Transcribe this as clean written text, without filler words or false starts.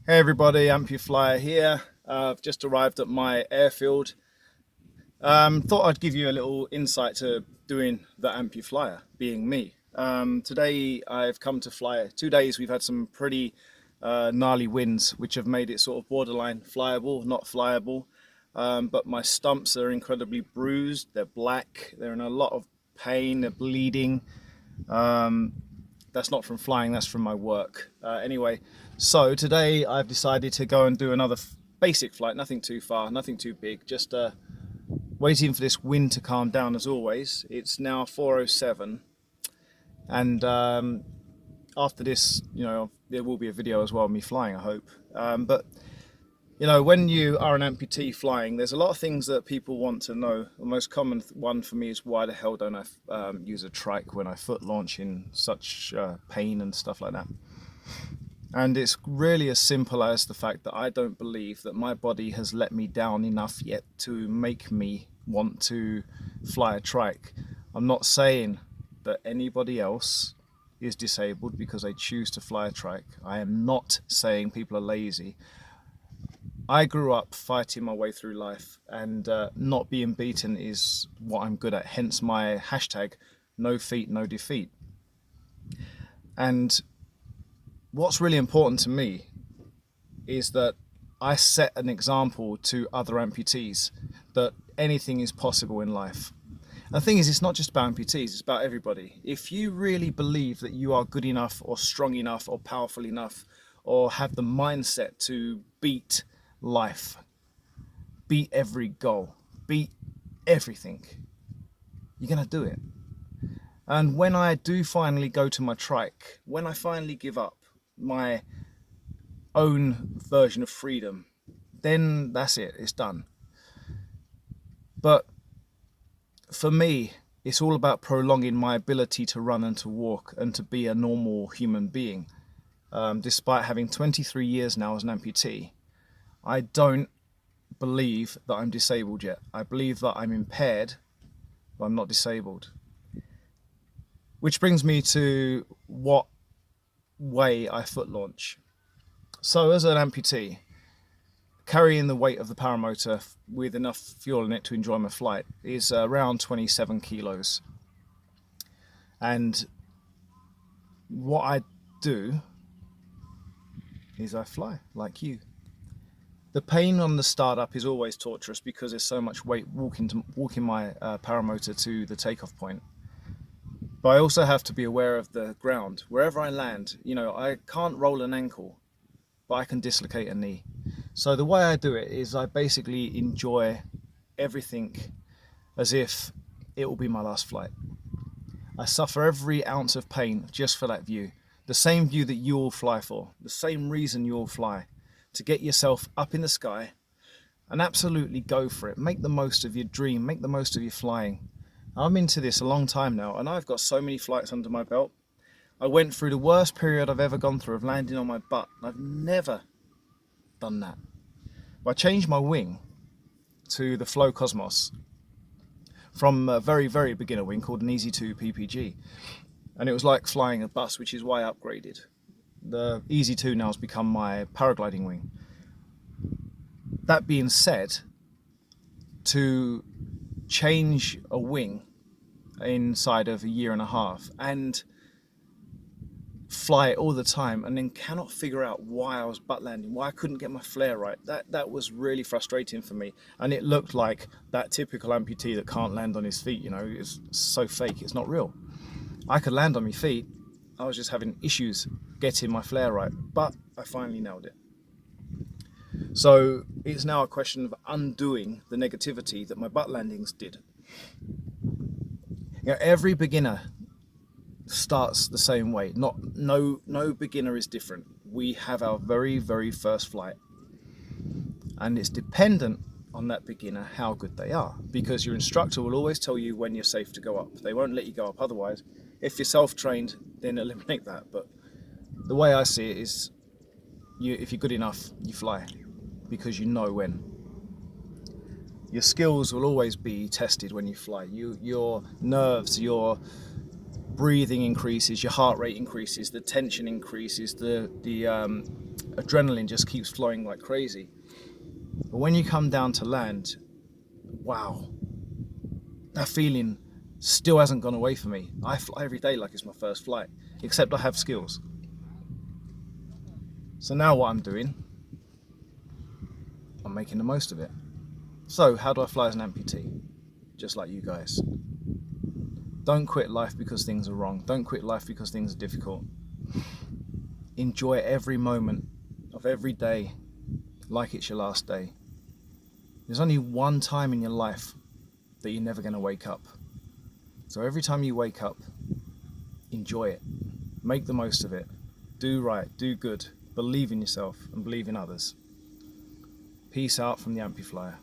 Hey everybody, Ampliflyer here. I've just arrived at my airfield. Thought I'd give you a little insight to doing the Ampliflyer, being me. Today I've come to fly. 2 days we've had some pretty gnarly winds, which have made it sort of borderline flyable, not flyable. But my stumps are incredibly bruised. They're black. They're in a lot of pain. They're bleeding. Um, that's not from flying, that's from my work. Anyway, so today I've decided to go and do another basic flight, nothing too far, nothing too big, just waiting for this wind to calm down as always. It's now 4:07, and after this, there will be a video as well of me flying, I hope. But when you are an amputee flying, there's a lot of things that people want to know. The most common one for me is, why the hell don't I use a trike when I foot launch in such pain and stuff like that? And it's really as simple as the fact that I don't believe that my body has let me down enough yet to make me want to fly a trike. I'm not saying that anybody else is disabled because they choose to fly a trike. I am not saying people are lazy. I grew up fighting my way through life, and not being beaten is what I'm good at, hence my hashtag, no feet, no defeat. And what's really important to me is that I set an example to other amputees that anything is possible in life. And the thing is, it's not just about amputees, it's about everybody. If you really believe that you are good enough or strong enough or powerful enough or have the mindset to beat life, beat every goal, beat everything, you're gonna do it. And when I do finally go to my trike, when I finally give up my own version of freedom, then that's it, it's done. But for me, it's all about prolonging my ability to run and to walk and to be a normal human being. Despite having 23 years now as an amputee, I don't believe that I'm disabled yet. I believe that I'm impaired, but I'm not disabled. Which brings me to what way I foot launch. So as an amputee, carrying the weight of the paramotor with enough fuel in it to enjoy my flight is around 27 kilos. And what I do is I fly like you. The pain on the startup is always torturous because there's so much weight walking my paramotor to the takeoff point. But I also have to be aware of the ground. Wherever I land, I can't roll an ankle, but I can dislocate a knee. So the way I do it is I basically enjoy everything as if it will be my last flight. I suffer every ounce of pain just for that view. The same view that you all fly for, the same reason you all fly, to get yourself up in the sky and absolutely go for it. Make the most of your dream, make the most of your flying. I'm into this a long time now, and I've got so many flights under my belt. I went through the worst period I've ever gone through of landing on my butt. I've never done that. But I changed my wing to the Flow Cosmos from a very, very beginner wing called an Easy 2 PPG. And it was like flying a bus, which is why I upgraded. The Easy 2 now has become my paragliding wing. That being said, to change a wing inside of a year and a half and fly it all the time and then cannot figure out why I was butt landing, why I couldn't get my flare right, that was really frustrating for me. And it looked like that typical amputee that can't land on his feet. It's so fake, it's not real. I could land on my feet, I was just having issues getting my flare right, but I finally nailed it. So it's now a question of undoing the negativity that my butt landings did. Every beginner starts the same way. No beginner is different. We have our very, very first flight, and it's dependent on that beginner how good they are, because your instructor will always tell you when you're safe to go up. They won't let you go up otherwise. If you're self-trained, then eliminate that. But the way I see it is, if you're good enough, you fly, because you know when. Your skills will always be tested when you fly. Your nerves, your breathing increases, your heart rate increases, the tension increases, the adrenaline just keeps flowing like crazy. But when you come down to land, wow, that feeling still hasn't gone away for me. I fly every day like it's my first flight, except I have skills. So now what I'm doing, I'm making the most of it. So how do I fly as an amputee? Just like you guys. Don't quit life because things are wrong. Don't quit life because things are difficult. Enjoy every moment of every day like it's your last day. There's only one time in your life that you're never going to wake up. So every time you wake up, enjoy it. Make the most of it. Do right, do good. Believe in yourself and believe in others. Peace out from the Ampuflyer.